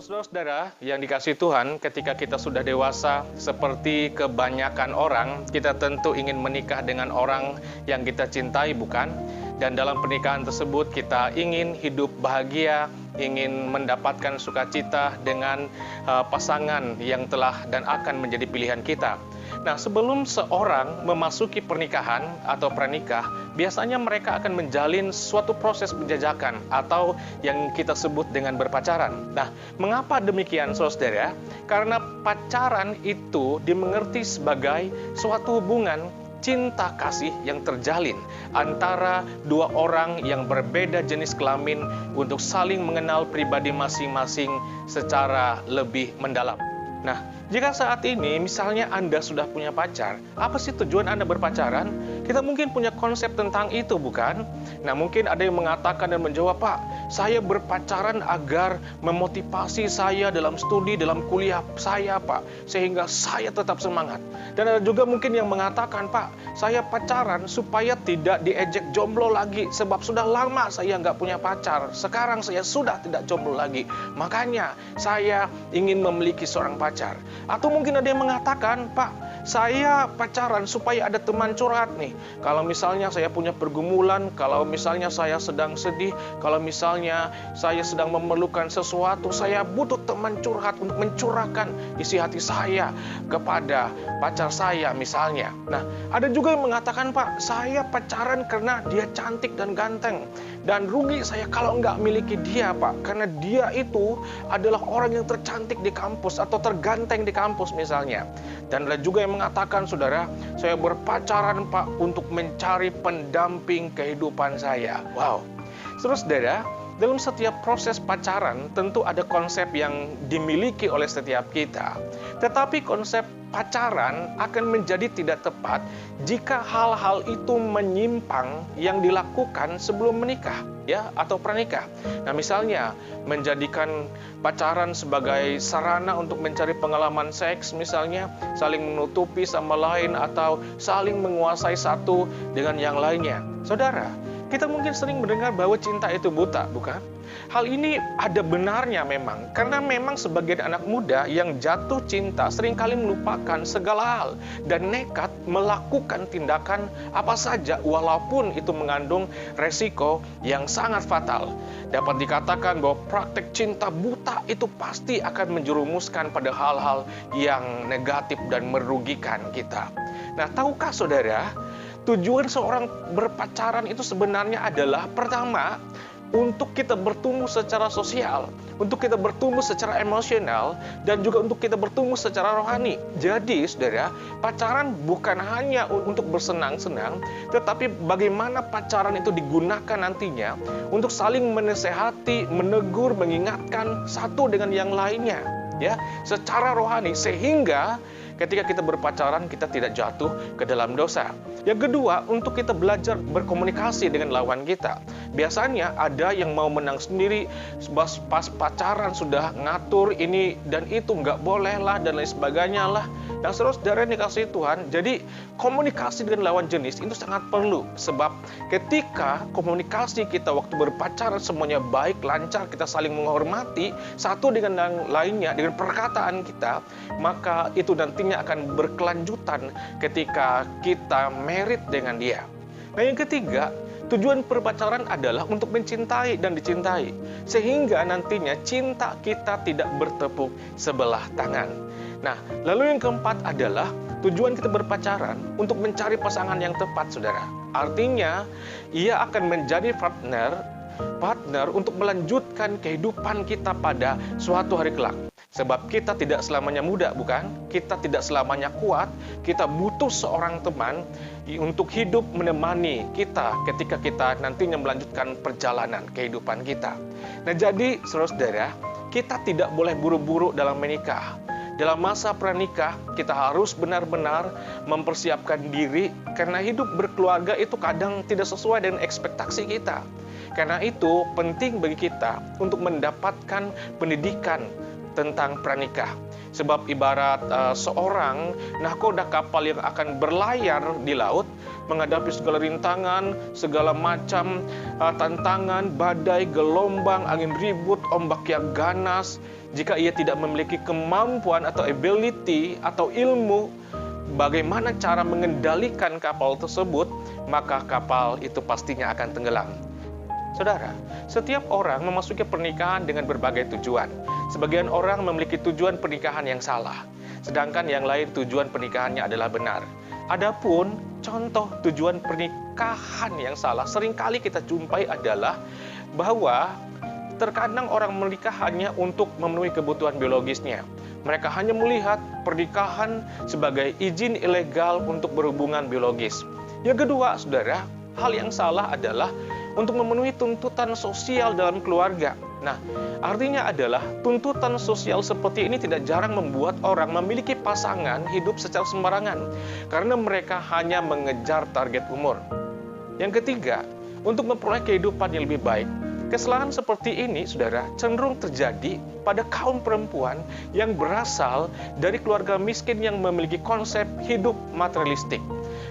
Saudara-saudara yang dikasihi Tuhan, ketika kita sudah dewasa, seperti kebanyakan orang, kita tentu ingin menikah dengan orang yang kita cintai, bukan? Dan dalam pernikahan tersebut, kita ingin hidup bahagia, ingin mendapatkan sukacita dengan pasangan yang telah dan akan menjadi pilihan kita. Nah, sebelum seorang memasuki pernikahan atau pranikah, biasanya mereka akan menjalin suatu proses penjajakan atau yang kita sebut dengan berpacaran. Nah, mengapa demikian, saudara? Karena pacaran itu dimengerti sebagai suatu hubungan cinta kasih yang terjalin antara dua orang yang berbeda jenis kelamin untuk saling mengenal pribadi masing-masing secara lebih mendalam. Nah, jika saat ini misalnya Anda sudah punya pacar, apa sih tujuan Anda berpacaran? Kita mungkin punya konsep tentang itu, bukan? Nah, mungkin ada yang mengatakan dan menjawab, Pak, saya berpacaran agar memotivasi saya dalam studi, dalam kuliah saya, Pak, sehingga saya tetap semangat. Dan ada juga mungkin yang mengatakan, Pak, saya pacaran supaya tidak diejek jomblo lagi, sebab sudah lama saya nggak punya pacar. Sekarang saya sudah tidak jomblo lagi, makanya saya ingin memiliki seorang pacar. Atau mungkin ada yang mengatakan, Pak, saya pacaran supaya ada teman curhat nih. Kalau misalnya saya punya pergumulan, kalau misalnya saya sedang sedih, kalau misalnya saya sedang memerlukan sesuatu, saya butuh teman curhat untuk mencurahkan isi hati saya kepada pacar saya misalnya. Nah, ada juga yang mengatakan, Pak, saya pacaran karena dia cantik dan ganteng. Dan rugi saya kalau nggak miliki dia, Pak, karena dia itu adalah orang yang tercantik di kampus atau terganteng di kampus misalnya. Dan ada juga yang mengatakan, saudara, saya berpacaran, Pak, untuk mencari pendamping kehidupan saya. Wow. Terus, saudara, dalam setiap proses pacaran tentu ada konsep yang dimiliki oleh setiap kita. Tetapi konsep pacaran akan menjadi tidak tepat jika hal-hal itu menyimpang yang dilakukan sebelum menikah, ya, atau pranikah. Nah, misalnya menjadikan pacaran sebagai sarana untuk mencari pengalaman seks, misalnya saling menutupi sama lain atau saling menguasai satu dengan yang lainnya. Saudara, kita mungkin sering mendengar bahwa cinta itu buta, bukan? Hal ini ada benarnya memang, karena memang sebagian anak muda yang jatuh cinta seringkali melupakan segala hal dan nekat melakukan tindakan apa saja walaupun itu mengandung resiko yang sangat fatal. Dapat dikatakan bahwa praktek cinta buta itu pasti akan menjerumuskan pada hal-hal yang negatif dan merugikan kita. Nah, tahukah saudara, tujuan seorang berpacaran itu sebenarnya adalah pertama, untuk kita bertumbuh secara sosial, untuk kita bertumbuh secara emosional, dan juga untuk kita bertumbuh secara rohani. Jadi, saudara, pacaran bukan hanya untuk bersenang-senang, tetapi bagaimana pacaran itu digunakan nantinya untuk saling menasehati, menegur, mengingatkan satu dengan yang lainnya, ya, secara rohani, sehingga ketika kita berpacaran, kita tidak jatuh ke dalam dosa. Yang kedua, untuk kita belajar berkomunikasi dengan lawan kita. Biasanya ada yang mau menang sendiri, pas pacaran sudah ngatur ini dan itu, nggak boleh lah, dan lain sebagainya lah. Dan saudara dikasihi Tuhan, jadi komunikasi dengan lawan jenis itu sangat perlu. Sebab ketika komunikasi kita waktu berpacaran semuanya baik, lancar, kita saling menghormati satu dengan yang lainnya, dengan perkataan kita, maka itu nantinya akan berkelanjutan ketika kita merit dengan dia. Nah, yang ketiga, tujuan berpacaran adalah untuk mencintai dan dicintai, sehingga nantinya cinta kita tidak bertepuk sebelah tangan. Nah, lalu yang keempat adalah tujuan kita berpacaran untuk mencari pasangan yang tepat, saudara. Artinya, ia akan menjadi partner untuk melanjutkan kehidupan kita pada suatu hari kelak. Sebab kita tidak selamanya muda, bukan? Kita tidak selamanya kuat. Kita butuh seorang teman untuk hidup menemani kita ketika kita nantinya melanjutkan perjalanan kehidupan kita. Nah, jadi saudara-saudara, kita tidak boleh buru-buru dalam menikah. Dalam masa pranikah, kita harus benar-benar mempersiapkan diri, karena hidup berkeluarga itu kadang tidak sesuai dengan ekspektasi kita. Karena itu penting bagi kita untuk mendapatkan pendidikan tentang pranikah. Sebab ibarat seorang nahkoda kapal yang akan berlayar di laut, menghadapi segala rintangan, segala macam tantangan, badai, gelombang, angin ribut, ombak yang ganas. Jika ia tidak memiliki kemampuan atau ability atau ilmu bagaimana cara mengendalikan kapal tersebut, maka kapal itu pastinya akan tenggelam. Saudara, setiap orang memasuki pernikahan dengan berbagai tujuan. Sebagian orang memiliki tujuan pernikahan yang salah, sedangkan yang lain tujuan pernikahannya adalah benar. Adapun contoh tujuan pernikahan yang salah seringkali kita jumpai adalah bahwa terkadang orang menikah hanya untuk memenuhi kebutuhan biologisnya. Mereka hanya melihat pernikahan sebagai izin ilegal untuk berhubungan biologis. Yang kedua, saudara, hal yang salah adalah untuk memenuhi tuntutan sosial dalam keluarga. Nah, artinya adalah tuntutan sosial seperti ini tidak jarang membuat orang memiliki pasangan hidup secara sembarangan karena mereka hanya mengejar target umur. Yang ketiga, untuk memperoleh kehidupan yang lebih baik. Kesalahan seperti ini, saudara, cenderung terjadi pada kaum perempuan yang berasal dari keluarga miskin yang memiliki konsep hidup materialistik.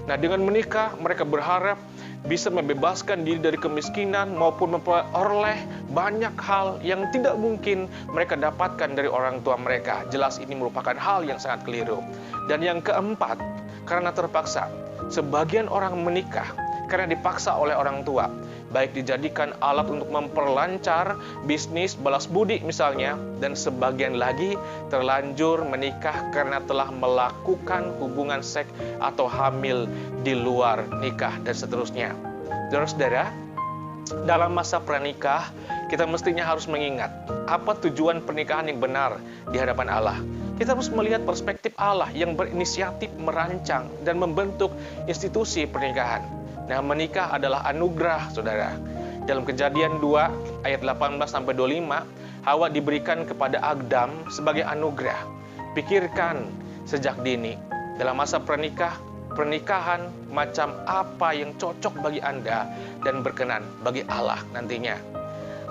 Nah, dengan menikah, mereka berharap bisa membebaskan diri dari kemiskinan maupun memperoleh banyak hal yang tidak mungkin mereka dapatkan dari orang tua mereka. Jelas ini merupakan hal yang sangat keliru. Dan yang keempat, karena terpaksa, sebagian orang menikah karena dipaksa oleh orang tua, baik dijadikan alat untuk memperlancar bisnis balas budi misalnya, dan sebagian lagi terlanjur menikah karena telah melakukan hubungan seks atau hamil di luar nikah dan seterusnya. Saudara-saudara, dalam masa pranikah kita mestinya harus mengingat apa tujuan pernikahan yang benar di hadapan Allah. Kita harus melihat perspektif Allah yang berinisiatif merancang dan membentuk institusi pernikahan. Nah, menikah adalah anugerah, saudara. Dalam Kejadian 2 ayat 18-25, Hawa diberikan kepada Adam sebagai anugerah. Pikirkan sejak dini, dalam masa pernikahan macam apa yang cocok bagi Anda dan berkenan bagi Allah nantinya.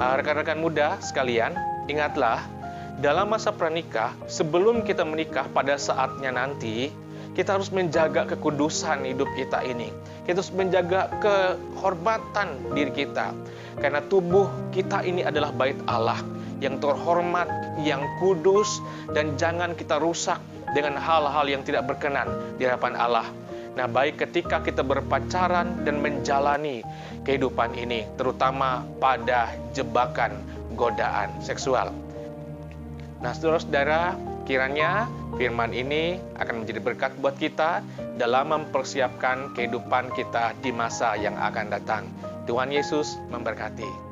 Rekan-rekan muda sekalian, ingatlah, dalam masa pranikah, sebelum kita menikah pada saatnya nanti, kita harus menjaga kekudusan hidup kita ini. Kita harus menjaga kehormatan diri kita. Karena tubuh kita ini adalah bait Allah yang terhormat, yang kudus, dan jangan kita rusak dengan hal-hal yang tidak berkenan di hadapan Allah. Nah, baik ketika kita berpacaran dan menjalani kehidupan ini, terutama pada jebakan godaan seksual. Nah, saudara-saudara, kiranya firman ini akan menjadi berkat buat kita dalam mempersiapkan kehidupan kita di masa yang akan datang. Tuhan Yesus memberkati.